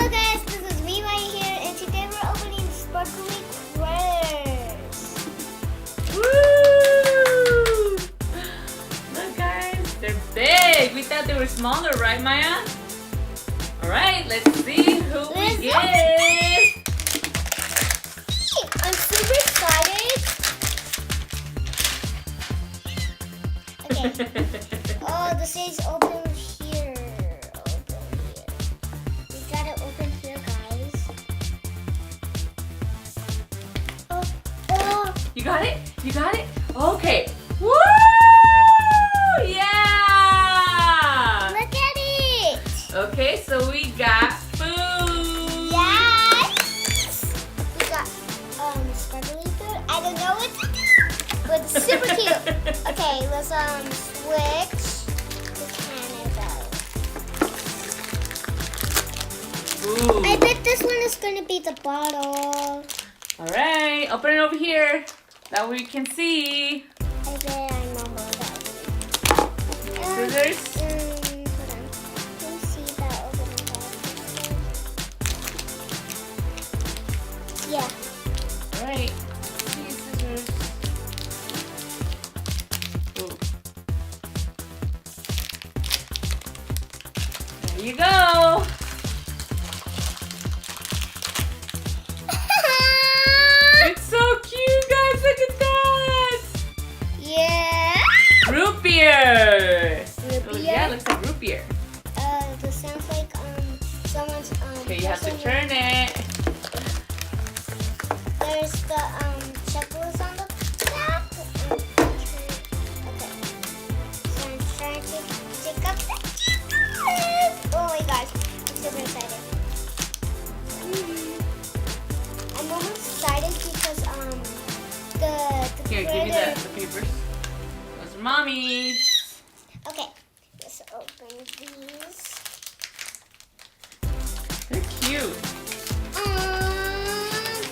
Hello guys, this is me right here, and today we're opening Sparkly Critters. Woo! Look guys, they're big. We thought they were smaller, right Maya? Alright, let's see who we get. I'm super excited. Okay. Oh, this is open here. We got it open here, guys. Oh. You got it? You got it? Okay. Woo! Yeah! Look at it. Okay, so we got food. Yes. We got sparkly food. I don't know what to do, but it's super cute. Okay, let's switch to Canada. Ooh. I bet this one is gonna be the bottle. Alright, open it over here. That way we can see. I bet I know more about it. Scissors. Hold on. Let me see that over my bag. Yeah. Alright. See scissors. Ooh. There you go. It's so cute, guys. Look at that. Yeah. Root beer. Root Oh, beer? yeah, it looks like root beer. This sounds like someone's Okay, you have to turn it. There's the checklist on the back. Okay. So I'm trying to pick up the checklist. Oh my gosh, I'm super excited. I'm almost excited because the Here, give me critter- the papers. Those are mommy's. Okay, let's open these. They're cute.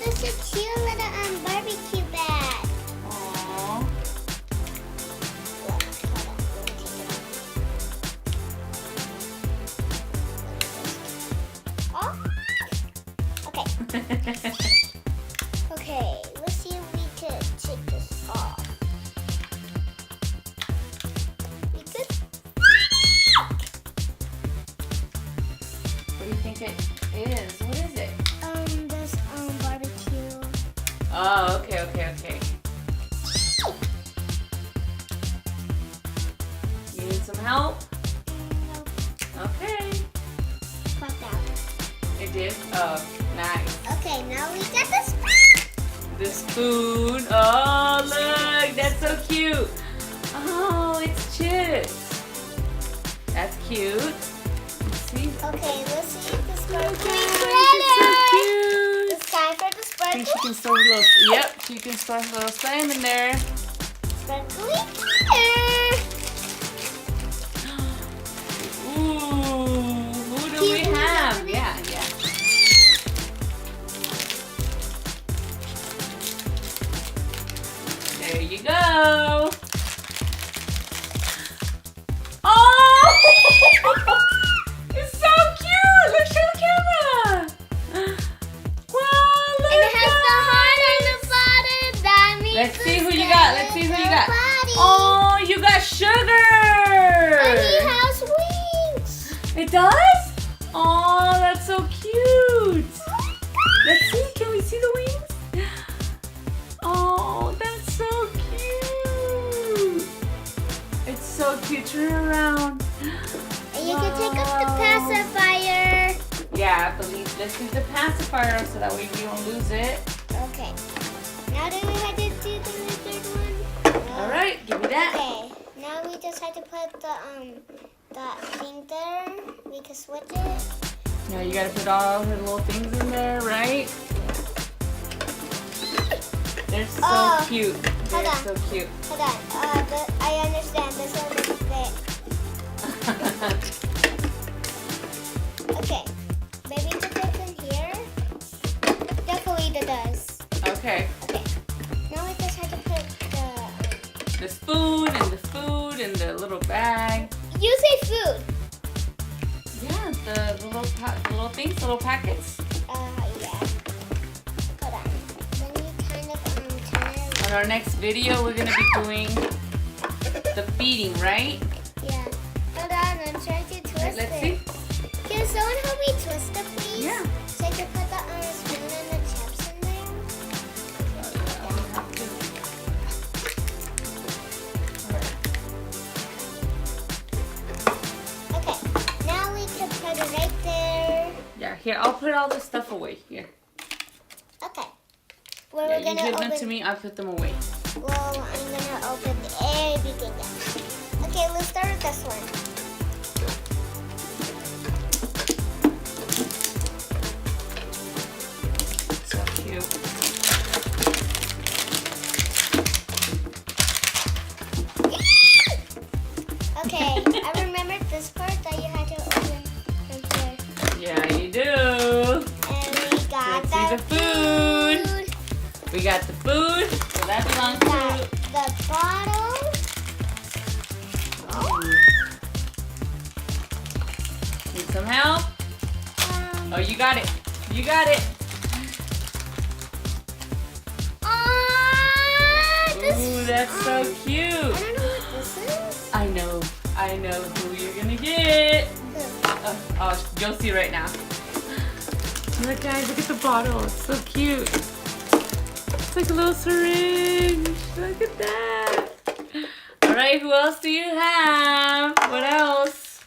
This is cute little barbecue bag. Aww. Look, hold on, let me take it off. Oh. Okay. Okay, let's see if we could take this off. We could. What do you think it is? What is it? This barbecue. Oh, okay. You need some help? Nope. Okay. Popped out. It did? Oh, nice. Okay, now we got this. The spoon. Oh, look. That's so cute. Oh, it's chips. That's cute. Let's see. Okay, let's see the sparkly It's critter. so cute. It's time for the I sparkly think she can store a little. Yep, she can store a little slime in there. sparkly critter. Ooh, who do we have? Yeah. There you go. Oh! It's so cute. Look, show the camera. Wow, look. And it has the heart on the bottom. That means Let's see who it's you got. Let's see who you the got. body. Oh, you got sugar. And he has wings. It does? Oh, that's so cute. Let's see. Can we see the wings? Oh, that's so cute. It's so cute. Turn around. And you can take up the pacifier. Yeah, but let's do the pacifier so that way we won't lose it. Okay. Now do we have to do the third one? All right, give me that. Okay. Now we just have to put that thing there. We can switch it. Now you gotta put all the little things in there, right? They're so cute. hold They're on. so cute. Hold on. I understand. This one doesn't fit. Okay. Maybe put this in here. Definitely it does. Okay. Okay. Now we just have to put The spoon and the food and the little bag. You say food. Yeah, the little things, the little packets? Yeah. Hold on. Then you kind of turn it. On our next video, we're gonna be doing the feeding, right? Yeah. Hold on, I'm trying to twist Let's it. see. Can someone help me twist it, please? Yeah. So I can put the spoon and the chips in there. Okay. Now we can put it right there. Yeah, here, I'll put all the stuff away. Here. Okay. Well, Yeah, we're you gonna give open. them to me, I'll put them away. Well, I'm gonna open everything up. Okay, let's start with this one. So cute. Okay, I remembered this part that you had to open from here. Yeah, you do. And we got Let's see the food. We got the food. So that belongs We got to. the bottle. Need some help? Oh, you got it. You got it. Ooh, that's so cute. I don't know what this is. I know who you're gonna get. Who? Oh, you'll see right now. Look, guys, look at the bottle. It's so cute. It's like a little syringe. Look at that. All right, who else do you have? What else?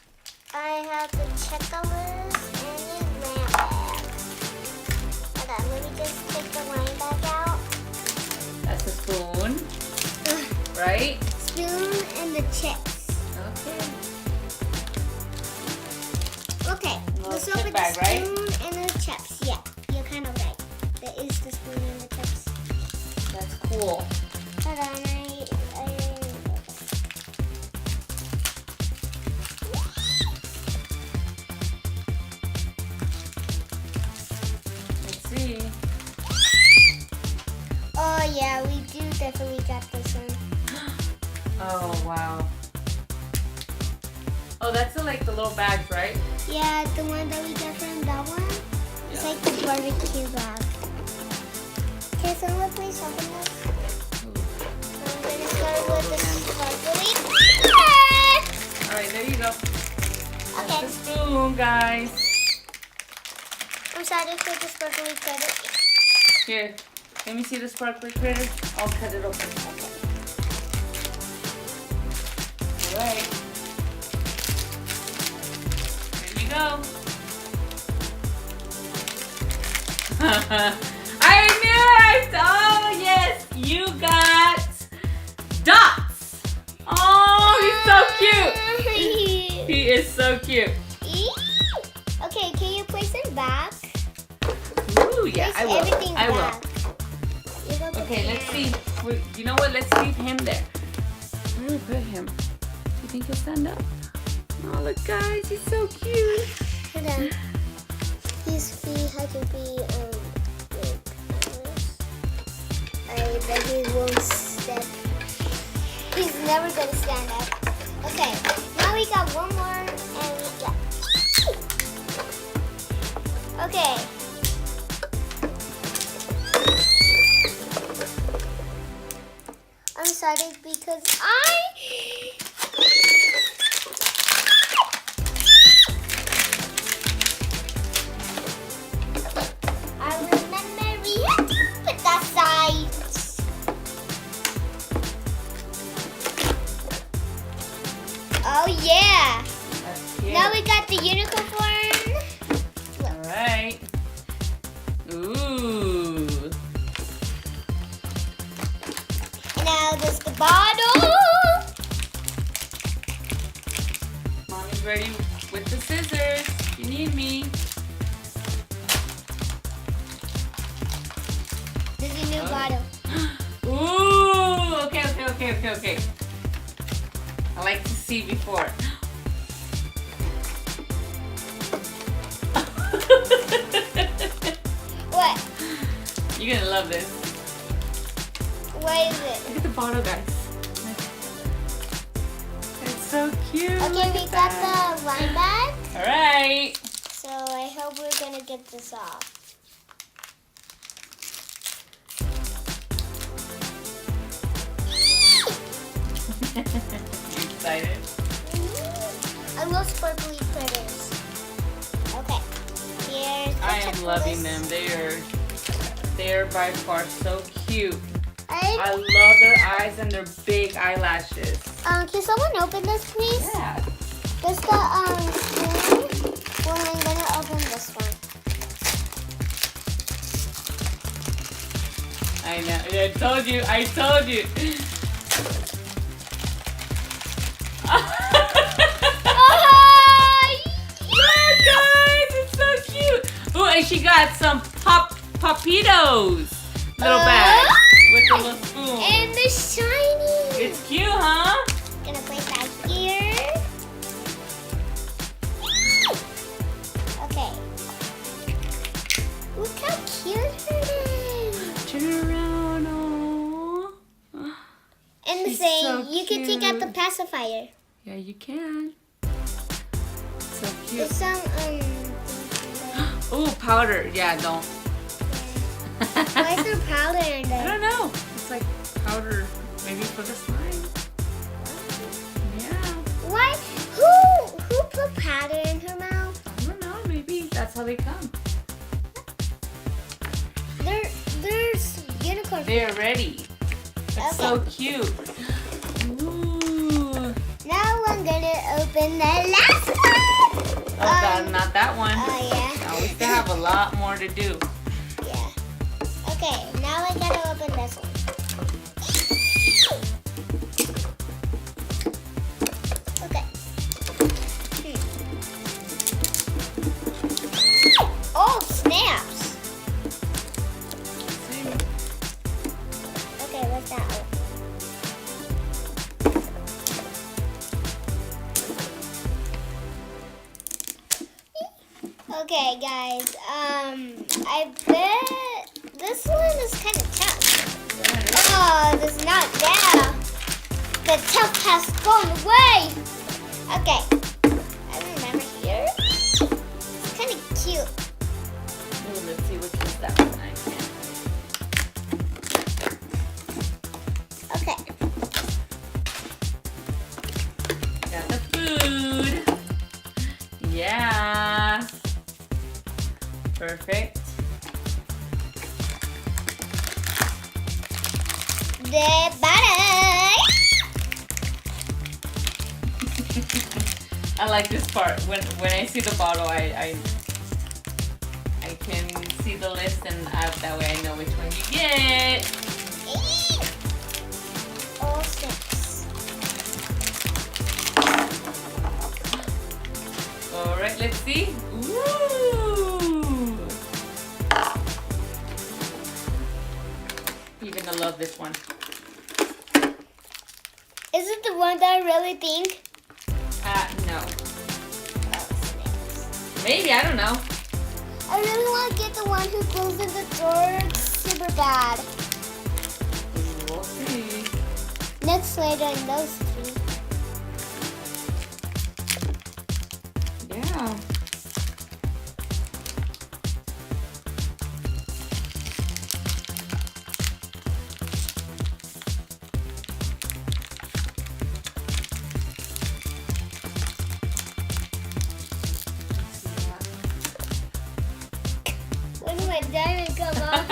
I have the checklist and the lamp bag. Hold on, let me just take the line bag out. That's a spoon, right? Spoon and the chips. Okay. Okay, Little let's chip open bag, the right? spoon and the chips. Yeah, you're kind of right. That is the spoon and the chips. That's cool. Hold on, Let's see. Oh yeah, we do definitely got this one. Oh, wow. Oh, that's like the little bags, right? Yeah, the one that we got from that one. It's Yeah. like the barbecue bag. Can someone please open this? Ooh. I'm gonna start with the sparkly. All right, there you go. Okay. That's the spoon, guys. I'm sorry for the sparkly critter. Here, let me see the sparkly critter. I'll cut it open. All right. There you go. I knew it! Oh, yes, you got Dots. Oh, he's so cute. He is so cute. Okay, can you place it back? Ooh, yeah, Place I will. everything I will. back. You go to Okay, let's the- see. You know what? Let's leave him there. Where do we put him? Do you think he'll stand up? Oh, look, guys, he's so cute. Hold on. His feet have to be like I bet he won't step. He's never gonna stand up. Okay, now we got one more and we got. Okay. I'm excited because I remember we had to put that sides. Oh yeah! That's cute. Now we got the unicorn. All right. Ooh. Now there's the bottle. Mommy's ready with the scissors. You need me. There's a new bottle. Ooh. Okay. I like to see before. What? You're gonna love this. What is it? Look at the bottle, guys. It's so cute. Okay, we got the wine bag. All right. get this off. Excited? I love sparkly critters. Okay, here's the I am checklist. loving them. They are by far so cute. I I, love their eyes and their big eyelashes. can someone open this, please? Yeah. This the spoon. Well, I'm gonna open this one. I know. I told you. I told you. Look, guys, it's so cute. Oh, and she got some Popitos little bag with a little spoon. And they're shiny. It's cute, huh? Gonna place that here. Okay. Look how cute it is. Turn around, oh. And the She's same, so you can take out the cute. pacifier. Yeah, you can. So cute. There's some Oh, powder. Yeah, don't. why is there powder in I there? don't know. It's like powder, maybe for the slime. Yeah. Why? Who put powder in her mouth? I don't know. Maybe that's how they come. There's unicorn. They're ready. It's so cute. Ooh. Now I'm gonna open the last one. Oh, not that one. Oh yeah. No, we still have a lot more to do. Yeah. Okay, now I gotta open this one. Okay. Oh, snaps. Okay, what's that one? Okay, guys. I bet this one is kind of tough. Oh, this is not there. The tough has gone away. Okay. I remember here. It's kind of cute. Ooh, let's see which is that one. I can't. Okay. Got the food. Yeah. Perfect. The bottom. I like this part. When I see the bottle, I can see the list, and that way I know which one you get. All six. All right, let's see. Ooh. You're gonna love this one. Is it the one that I really think? No. Oh, snaps. Maybe, I don't know. I really want to get the one who closes the door super bad. We'll see. Next later in those two. Yeah. When my diamond come off.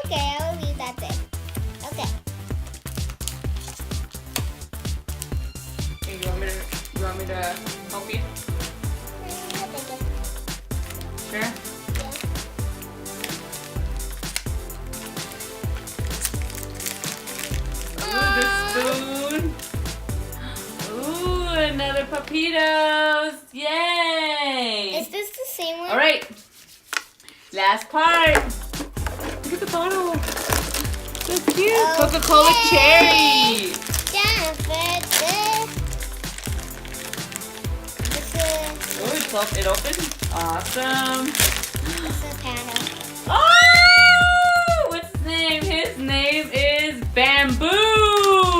Okay, I will leave that there. Okay. Hey, you want me to help you? I think it. Sure. Ooh, the spoon. Ooh, another Popitos. Yay! Is this the same one? All right. Last part. Look at the bottle. So cute. Coca-Cola cherry. Time for this. This is Oh, it opened. Awesome. a panel. Oh! What's his name? His name is Bamboo.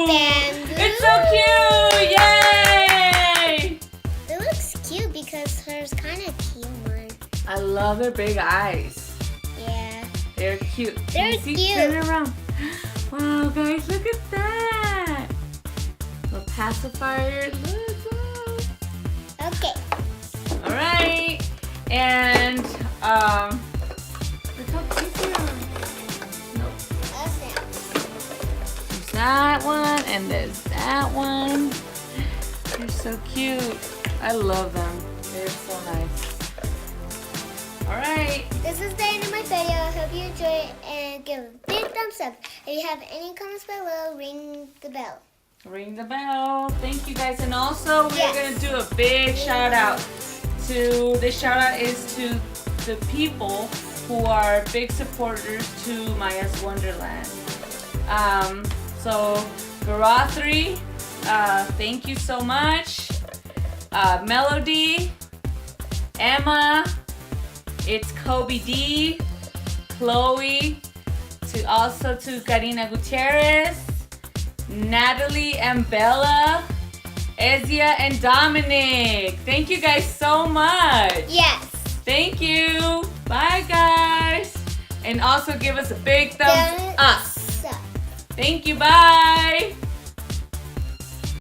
Bamboo. It's so cute. Yay! It looks cute because hers kind of cute one. I love their big eyes. Yeah. They're cute. They're Can you see? cute. Turn it around. Wow, guys, look at that. The pacifier. Look. Okay. All right. And look how cute they are. Nope. That's it. There's that one and there's that one. They're so cute. I love them. They're so nice. All right. This is the end of my video. I hope you enjoy it and give a big thumbs up. If you have any comments below, ring the bell. Ring the bell. Thank you guys. And also we're Yes. gonna do a big shout out to this shout out is to the people who are big supporters to Maya's Wonderland. So Garathri, thank you so much. Melody, Emma, it's Kobe D, Chloe, to Karina Gutierrez, Natalie and Bella, Ezia and Dominic. Thank you guys so much. Yes. Thank you. Bye guys. And also give us a big thumbs up. Thumbs up. Thank you. Bye.